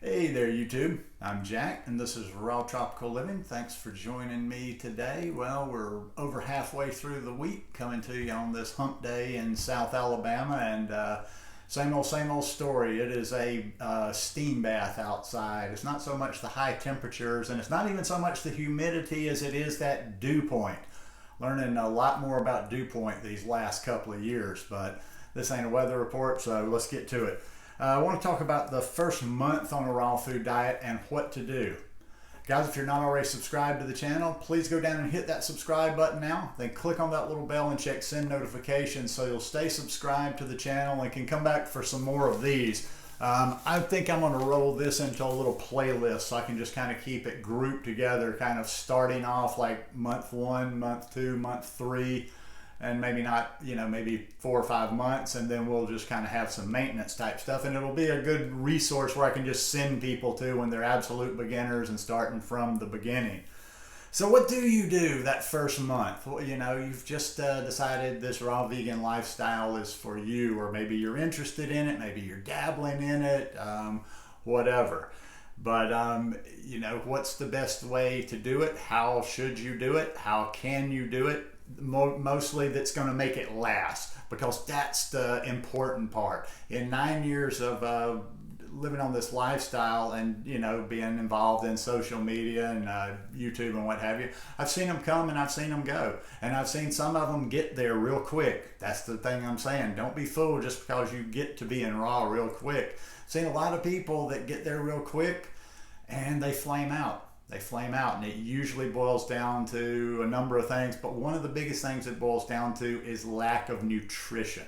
Hey there, YouTube. I'm Jack, and this is Raw Tropical Living. Thanks for joining me today. Well, we're over halfway through the week, coming to you on this hump day in South Alabama, and same old story. It is a steam bath outside. It's not so much the high temperatures, and it's not even so much the humidity as it is that dew point. Learning a lot more about dew point these last couple of years, but this ain't a weather report, so let's get to it. I want to talk about the first month on a raw food diet and what to do. Guys, if you're not already subscribed to the channel, please go down and hit that subscribe button now. Then click on that little bell and check send notifications so you'll stay subscribed to the channel and can come back for some more of these. I think I'm going to roll this into a little playlist so I can just kind of keep it grouped together, kind of starting off like month 1, month 2, month 3. And maybe not, maybe 4 or 5 months, and then we'll just kind of have some maintenance type stuff, and it'll be a good resource where I can just send people to when they're absolute beginners and starting from the beginning. So what do you do that first month? Well, you've just decided this raw vegan lifestyle is for you, or maybe you're interested in it, maybe you're dabbling in it, whatever. But, what's the best way to do it? How should you do it? How can you do it? Mostly that's going to make it last, because that's the important part. In 9 years of living on this lifestyle and being involved in social media and YouTube and what have you, I've seen them come and I've seen them go, and I've seen some of them get there real quick. That's the thing I'm saying. Don't be fooled just because you get to being raw real quick. I've seen a lot of people that get there real quick and they flame out. And it usually boils down to a number of things, but one of the biggest things it boils down to is lack of nutrition.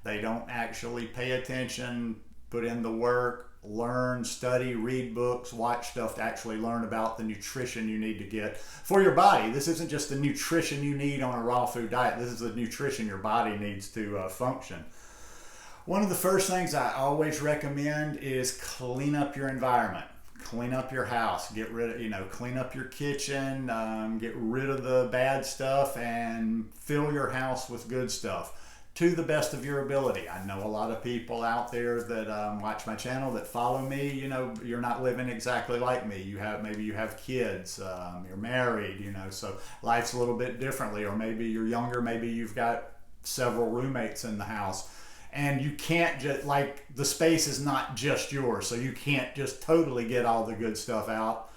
They don't actually pay attention, put in the work, learn, study, read books, watch stuff to actually learn about the nutrition you need to get for your body. This isn't just the nutrition you need on a raw food diet. This is the nutrition your body needs to function. One of the first things I always recommend is clean up your environment. Clean up your house, get rid of, clean up your kitchen, get rid of the bad stuff and fill your house with good stuff to the best of your ability. I know a lot of people out there that watch my channel, that follow me, you're not living exactly like me. Maybe you have kids, you're married, so life's a little bit differently, or maybe you're younger, maybe you've got several roommates in the house. And you can't just, the space is not just yours, so you can't just totally get all the good stuff out.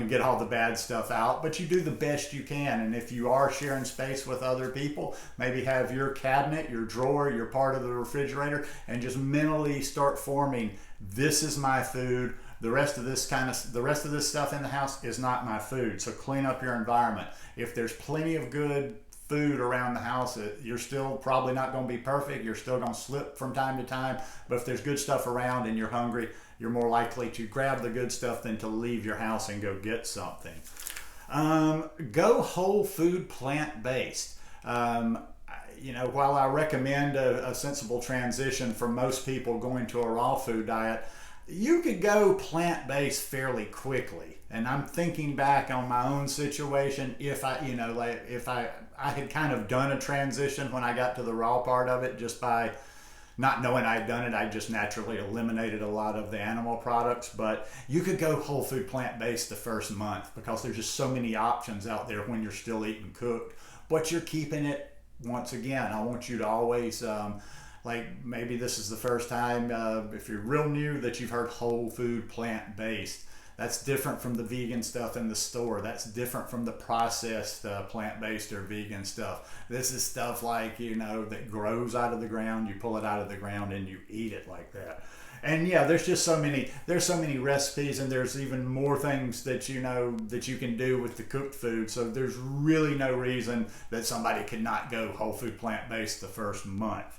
Get all the bad stuff out, but you do the best you can. And if you are sharing space with other people, maybe have your cabinet, your drawer, your part of the refrigerator, and just mentally start forming, this is my food. The rest of this stuff in the house is not my food. So clean up your environment. If there's plenty of good food around the house, you're still probably not going to be perfect. You're still going to slip from time to time, but if there's good stuff around and you're hungry, you're more likely to grab the good stuff than to leave your house and go get something. Go whole food, plant-based. While I recommend a sensible transition for most people going to a raw food diet, you could go plant-based fairly quickly. And I'm thinking back on my own situation. If I had kind of done a transition when I got to the raw part of it, just by not knowing I'd done it, I just naturally eliminated a lot of the animal products. But you could go whole food plant-based the first month, because there's just so many options out there when you're still eating cooked. But you're keeping it, once again, I want you to always, maybe this is the first time, if you're real new, that you've heard whole food plant-based. That's different from the vegan stuff in the store. That's different from the processed plant-based or vegan stuff. This is stuff that grows out of the ground. You pull it out of the ground and you eat it like that. And yeah, there's so many recipes, and there's even more things that you can do with the cooked food. So there's really no reason that somebody could not go whole food plant-based the first month.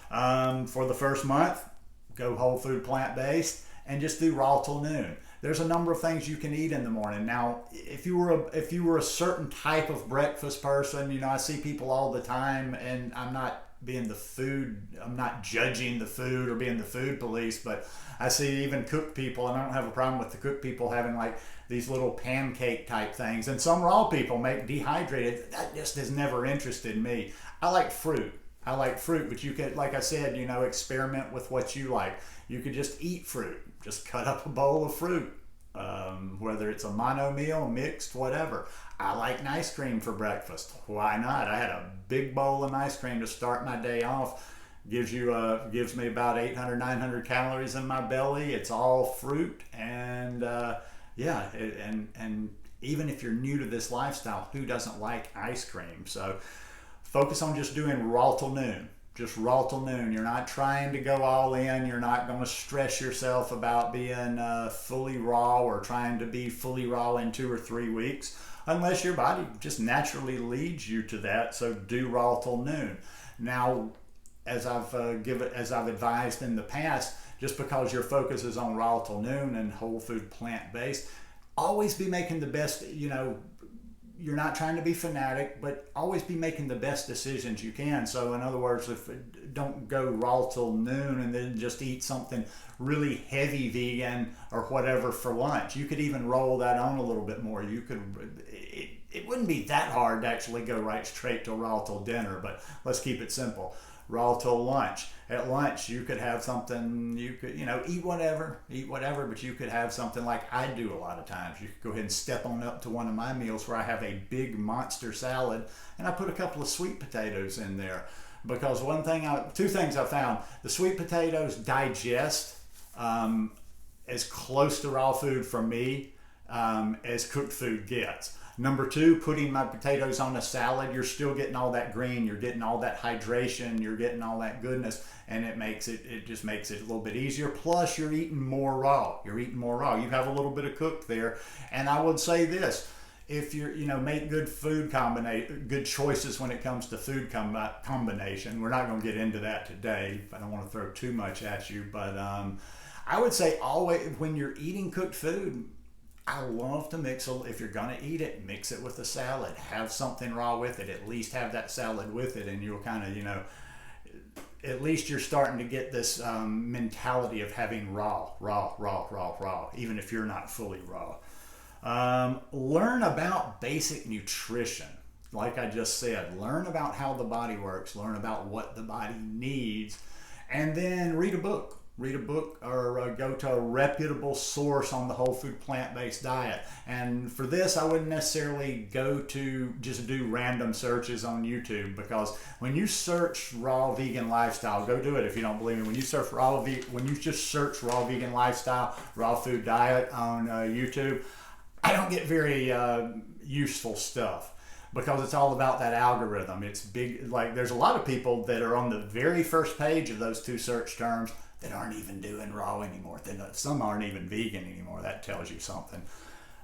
For the first month, go whole food plant-based and just do raw till noon. There's a number of things you can eat in the morning. Now, if you were a certain type of breakfast person, I see people all the time, and I'm not judging the food or being the food police, but I see even cooked people, and I don't have a problem with the cooked people having these little pancake type things, and some raw people make dehydrated. That just has never interested me. I like fruit. I like fruit, but you could, like I said, you know, experiment with what you like. You could just eat fruit. Just cut up a bowl of fruit, whether it's a mono meal, mixed, whatever. I like ice cream for breakfast. Why not? I had a big bowl of ice cream to start my day off. Gives me about 800, 900 calories in my belly. It's all fruit, and and even if you're new to this lifestyle, who doesn't like ice cream? So focus on just doing raw till noon. Just raw till noon. You're not trying to go all in. You're not going to stress yourself about being fully raw or trying to be fully raw in 2 or 3 weeks, unless your body just naturally leads you to that. So do raw till noon. Now, as I've advised in the past, just because your focus is on raw till noon and whole food plant based, always be making the best. You know, you're not trying to be fanatic, but always be making the best decisions you can. So in other words, don't go raw till noon and then just eat something really heavy vegan or whatever for lunch. You could even roll that on a little bit more. It wouldn't be that hard to actually go right straight to raw till dinner, but let's keep it simple. Raw till lunch. At lunch, you could have something, you could, eat whatever, but you could have something like I do a lot of times. You could go ahead and step on up to one of my meals where I have a big monster salad and I put a couple of sweet potatoes in there. Because two things I found: the sweet potatoes digest as close to raw food for me as cooked food gets. Number two, putting my potatoes on a salad, you're still getting all that green, you're getting all that hydration, you're getting all that goodness, and it just makes it a little bit easier. Plus, you're eating more raw. You have a little bit of cooked there. And I would say this: if make good choices when it comes to food combination. We're not going to get into that today. I don't want to throw too much at you, but I would say always when you're eating cooked food, I love to if you're going to eat it, mix it with a salad. Have something raw with it. At least have that salad with it, and you'll kind of, at least you're starting to get this mentality of having raw, even if you're not fully raw. Learn about basic nutrition. Like I just said, learn about how the body works, learn about what the body needs, and then read a book or go to a reputable source on the whole food plant-based diet. And for this, I wouldn't necessarily go to just do random searches on YouTube, because when you search raw vegan lifestyle, go do it if you don't believe me. When you just search raw vegan lifestyle, raw food diet on YouTube, I don't get very useful stuff, because it's all about that algorithm. It's big. Like, there's a lot of people that are on the very first page of those two search terms that aren't even doing raw anymore. Some aren't even vegan anymore. That tells you something.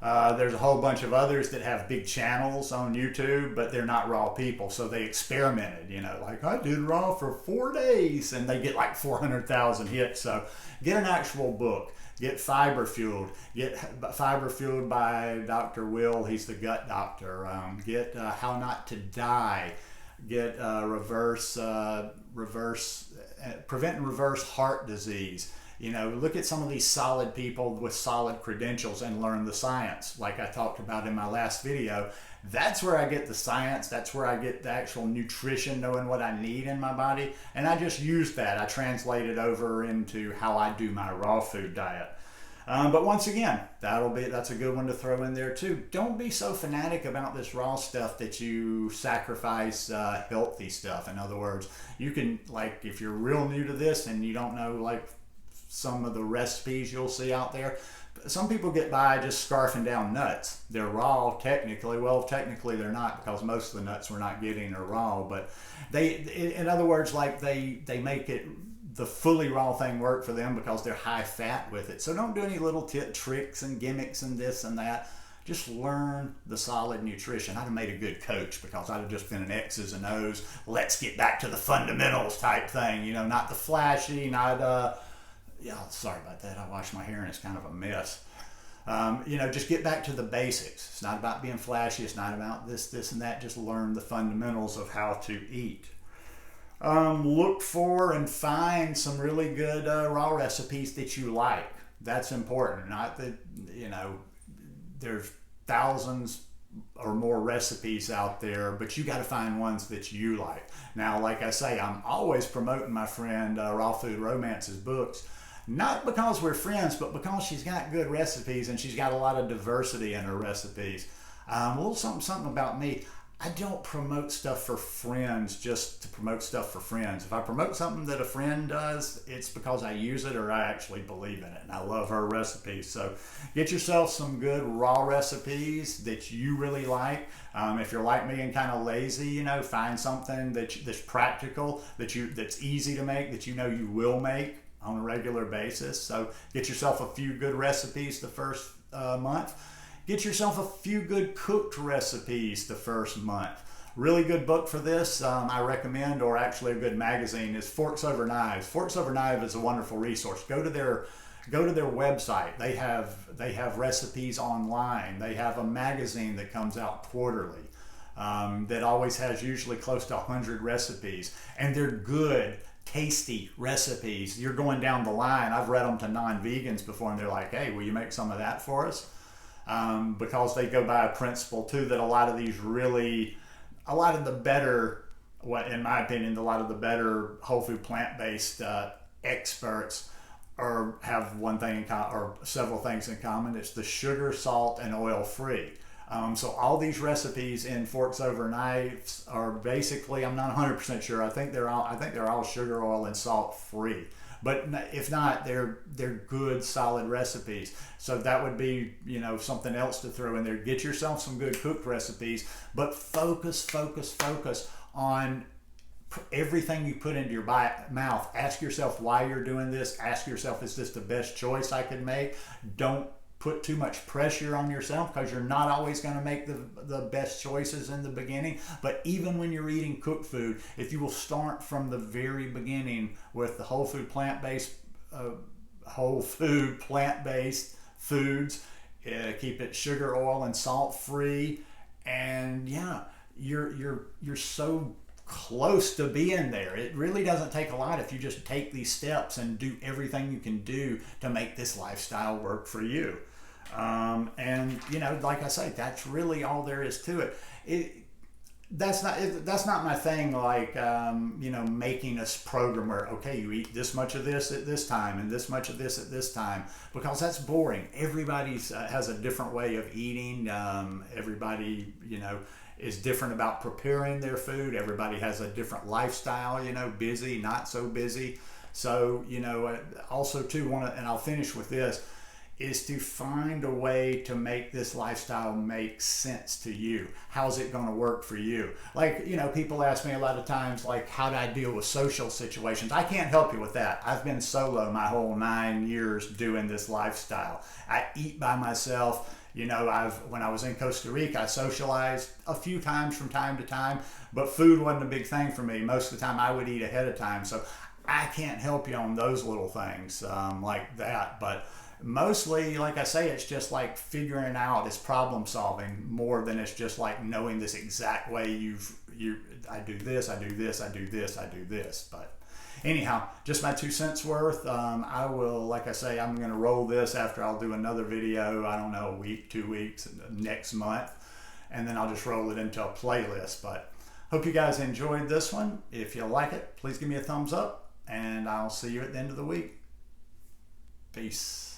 There's a whole bunch of others that have big channels on YouTube, but they're not raw people. So they experimented, like I did raw for 4 days, and they get like 400,000 hits. So get an actual book. Get Fiber Fueled. Get Fiber Fueled by Dr. Will. He's the gut doctor. Get How Not to Die. Get Prevent and Reverse Heart Disease. Look at some of these solid people with solid credentials and learn the science. Like I talked about in my last video, that's where I get the science. That's where I get the actual nutrition, knowing what I need in my body. And I just use that. I translate it over into how I do my raw food diet. But once again, that's a good one to throw in there too. Don't be so fanatic about this raw stuff that you sacrifice healthy stuff. In other words, you can, like, if you're real new to this and you don't know, like, some of the recipes you'll see out there, some people get by just scarfing down nuts. They're raw technically. Well, technically they're not, because most of the nuts we're not getting are raw. But in other words, like they make it the fully raw thing work for them because they're high fat with it. So don't do any little tricks and gimmicks and this and that. Just learn the solid nutrition. I'd have made a good coach, because I'd have just been an X's and O's, let's get back to the fundamentals type thing, not the flashy, sorry about that. I washed my hair and it's kind of a mess. Just get back to the basics. It's not about being flashy. It's not about this, and that. Just learn the fundamentals of how to eat. Look for and find some really good raw recipes that you like. That's important. Not that, there's thousands, or more recipes out there, but you got to find ones that you like. Now, like I say, I'm always promoting my friend Raw Food Romance's books, not because we're friends, but because she's got good recipes and she's got a lot of diversity in her recipes. A little something about me. I don't promote stuff for friends just to promote stuff for friends. If I promote something that a friend does, it's because I use it or I actually believe in it. And I love her recipes. So get yourself some good raw recipes that you really like. If you're like me and kind of lazy, you know, find something that's practical, that's easy to make, that you know you will make on a regular basis. So get yourself a few good recipes the first month. Get yourself a few good cooked recipes the first month. Really good book for this I recommend, or actually a good magazine, is Forks Over Knives. Forks Over Knives is a wonderful resource. Go to their website. They have recipes online. They have a magazine that comes out quarterly that always has usually close to 100 recipes, and they're good, tasty recipes. You're going down the line. I've read them to non-vegans before, and they're like, "Hey, will you make some of that for us?" Because they go by a principle too that a lot of the better, in my opinion, a lot of the better whole food plant-based experts have one thing in common, or several things in common. It's the sugar, salt, and oil free. So all these recipes in Forks Over Knives are basically, I'm not 100% sure. I think they're all sugar, oil, and salt free. But if not, they're good, solid recipes. So that would be, you know, something else to throw in there. Get yourself some good cooked recipes, but focus on everything you put into your mouth. Ask yourself why you're doing this. Ask yourself, is this the best choice I could make? Don't put too much pressure on yourself, because you're not always going to make the best choices in the beginning. But even when you're eating cooked food, if you will start from the very beginning with the whole food plant-based foods, keep it sugar, oil, and salt free, and yeah, you're so close to being there. It really doesn't take a lot if you just take these steps and do everything you can do to make this lifestyle work for you. And you know, like I say, that's really all there is to it. That's not my thing. Like you know, making a program where, okay, you eat this much of this at this time and this much of this at this time, because that's boring. Everybody has a different way of eating. Everybody, you know, is different about preparing their food. Everybody has a different lifestyle, you know, busy, not so busy. So, you know, also too, and I'll finish with this, is to find a way to make this lifestyle make sense to you. How's it going to work for you? Like, you know, people ask me a lot of times, like, how do I deal with social situations? I can't help you with that. I've been solo my whole 9 years doing this lifestyle. I eat by myself. You know, when I was in Costa Rica, I socialized a few times from time to time, but food wasn't a big thing for me. Most of the time I would eat ahead of time. So I can't help you on those little things like that. But mostly, like I say, it's just like figuring out, it's problem solving more than it's just like knowing this exact way I do this, I do this, I do this, I do this. But anyhow, just my 2 cents worth. I will, like I say, I'm going to roll this after I'll do another video, I don't know, a week, 2 weeks, next month. And then I'll just roll it into a playlist. But hope you guys enjoyed this one. If you like it, please give me a thumbs up. And I'll see you at the end of the week. Peace.